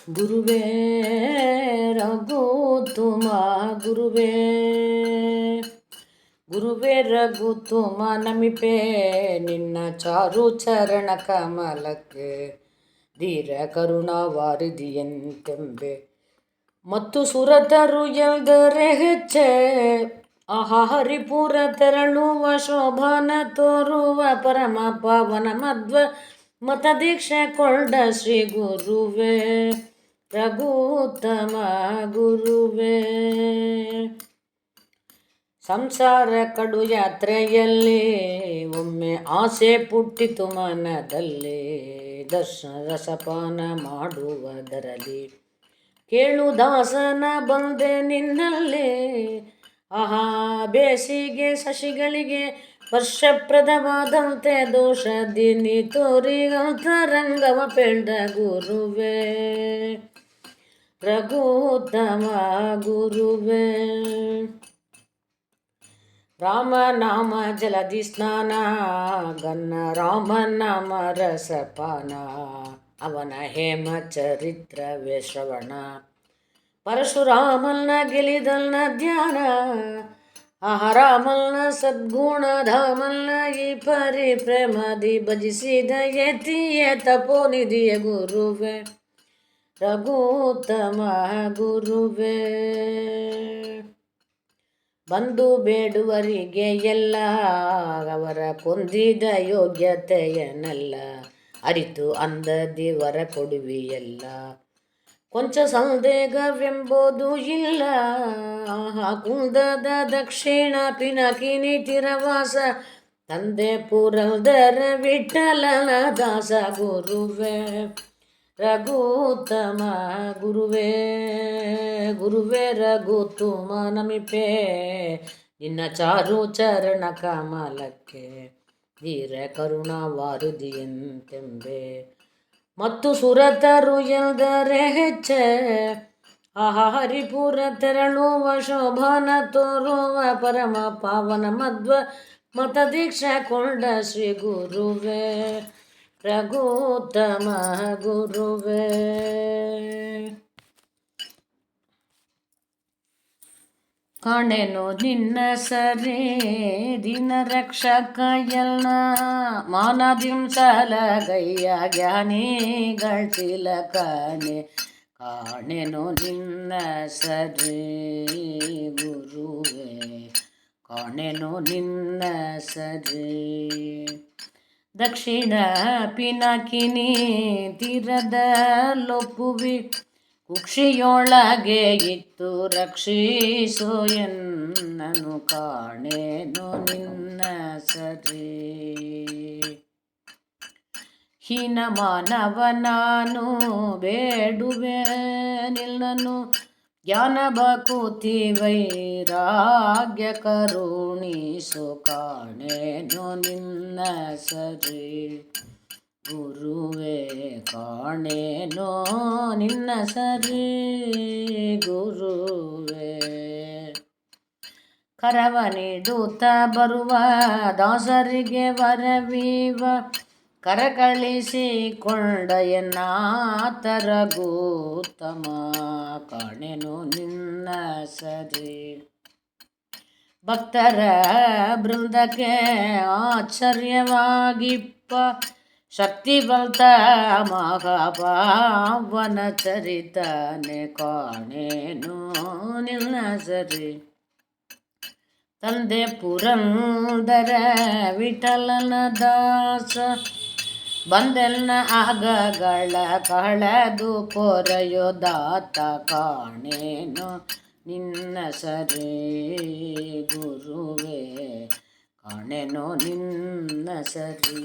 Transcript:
ಗುರುವೇ ರಘುತ್ತಮ ಗುರುವೇ ಗುರುವೇ ರಘುತ್ತಮ ನಮಿಪೆ ನಿನ್ನ ಚಾರು ಚರಣ ಕಮಲಕ್ಕೆ ಧೀರ ಕರುಣಾ ವಾರಿದಿಯಂತೆಂಬೆ ಮತ್ತು ಸುರತರು ಎಲ್ದರೆ ಹೆಚ್ಚೆ ಆಹಾ ಹರಿಪುರ ತೆರಳುವ ಶೋಭಾನ ತೋರುವ ಪರಮ ಪಾವನ ಮಧ್ವ ಮತ ದೀಕ್ಷೆ ಕೊಂಡ ಶ್ರೀ ಗುರುವೇ ರಘುತ್ತಮ ಗುರುವೇ ಸಂಸಾರ ಕಡು ಯಾತ್ರೆಯಲ್ಲಿ ಒಮ್ಮೆ ಆಸೆ ಪುಟ್ಟಿತು ಮನದಲ್ಲಿ ದರ್ಶನ ರಸಪಾನ ಮಾಡುವುದರಲ್ಲಿ ಕೇಳು ದಾಸನ ಬಂದೆ ನಿನ್ನಲ್ಲಿ ಆಹಾ ಬೇಸಿಗೆ ಶಶಿಗಳಿಗೆ ವರ್ಷಪ್ರದವಾದಂತೆ ದೋಷದಿನಿ ತೋರಿಗಂತರಂಗವ ಪೆಳ್ದ ಗುರುವೇ ರಘುತ್ತಮ ಗುರುವೇ ರಾಮನಾಮ ಜಲಧಿ ಸ್ನಾನ ಗನ್ನ ರಾಮನಾಮ ರಸಪಾನ ಅವನ ಹೇಮ ಚರಿತ್ರವೇ ಶ್ರವಣ ಪರಶುರಾಮನ ಗೆಲಿದಲ್ನ ಧ್ಯಾನ ರಾಮನ ಸದ್ಗುಣ ಧಾಮನ ಈ ಪರಿ ಪ್ರೇಮದಿ ಭಜಿಸಿದ ಯತಿಯ ತಪೋನಿಧಿಯ ಗುರುವೇ ರಘುತ್ತಮ ಗುರುವೇ ಬಂದು ಬೇಡುವರಿಗೆ ಎಲ್ಲ ಅವರ ಕೊಂದಿದ ಯೋಗ್ಯತೆಯನ್ನೆಲ್ಲ ಅರಿತು ಅಂದದಿವರ ಕೊಡುವಿಯಲ್ಲ ಕೊಂಚ ಸಂದೇಹವೆಂಬುದು ಇಲ್ಲ ಕುಂದದ ದಕ್ಷಿಣ ಪಿನಕಿನಿ ತಿರವಾಸ ತಂದೆ ಪುರಂದರ ವಿಠಲನ ದಾಸ ಗುರುವೇ ರಘುತ್ತಮ ಗುರುವೇ ಗುರುವೇ ರಘುತ್ತಮ ನಮಿಪೆ ನಿನ್ನ ಚಾರು ಚರಣ ಕಮಲಕ್ಕೆ ಧೀರ ಕರುಣಾ ವಾರುದಿಯಂತೆಂಬೆ ಮತ್ತು ಸುರತರು ಎಲ್ದರೆ ಹೆಚ್ಚೆ ಆಹಾ ಹರಿಪುರ ತೆರಳುವ ಶೋಭಾನ ತೋರುವ ಪರಮ ಪಾವನ ಮಧ್ವ ಮತ ದೀಕ್ಷಾ ಕೊಂಡ ಶ್ರೀ ಗುರುವೇ ರಘುತ್ತಮ ಗುರುವೇ ಕಾಣೆನು ನಿನ್ನ ಸರಿ ದಿನ ರಕ್ಷಕ ಎಲ್ಲ ಮಾನದಿಂಸಲ ಗಯ್ಯ ಜ್ಞಾನಿಗಳ ತಿಲಕನೆ ಕಾಣೆನು ನಿನ್ನ ಸರಿ ಗುರುವೇ ಕಾಣೆನು ನಿನ್ನ ಸರಿ ದಕ್ಷಿಣ ಪಿನಾಕಿನಿ ತೀರದ ಲೊಪ್ಪುವಿ ಕುಕ್ಷಿಯೊಳಗೆ ಇತ್ತು ರಕ್ಷಿಸೋ ಎನ್ನನು ಕಾಣೆನು ನಿನ್ನ ಸರಿ ಹೀನ ಮಾನವ ನಾನು ಬೇಡುವೆ ನಿಲ್ಲನು ಜ್ಞಾನ ಬಕುತಿ ವೈರಾಗ್ಯ ಕರುಣಿಸೋ ಕಾಣೆನು ನಿನ್ನ ಸರಿ ಗುರುವೇ ಕಾಣೆನೋ ನಿನ್ನ ಸರಿ ಗುರುವೇ ಕರವ ನೀಡುತ್ತ ಬರುವ ದಾಸರಿಗೆ ವರವೀವ ಕರಕಳಿಸಿಕೊಂಡ ಎನ್ನಾತ ರಘುತ್ತಮ ಕಾಣೆನು ನಿನ್ನ ಸರಿ ಭಕ್ತರ ಬೃಂದಕ್ಕೆ ಆಶ್ಚರ್ಯವಾಗಿಪ್ಪ ಶಕ್ತಿವಂತ ಮಹಾಪಾವನ ಚರಿತನೆ ಕಾಣೆನು ನಿನ್ನ ಸರಿ ತಂದೆ ಪುರಂದರ ವಿಠಲನ ದಾಸ ಬಂದೆನ್ನ ಆಗಗಳ ಕಳೆದು ಪೊರೆಯೋದಾತ ಕಾಣೆನು ನಿನ್ನ ಸರಿ ಗುರುವೇ ಕಾಣೆನು ನಿನ್ನ ಸರಿ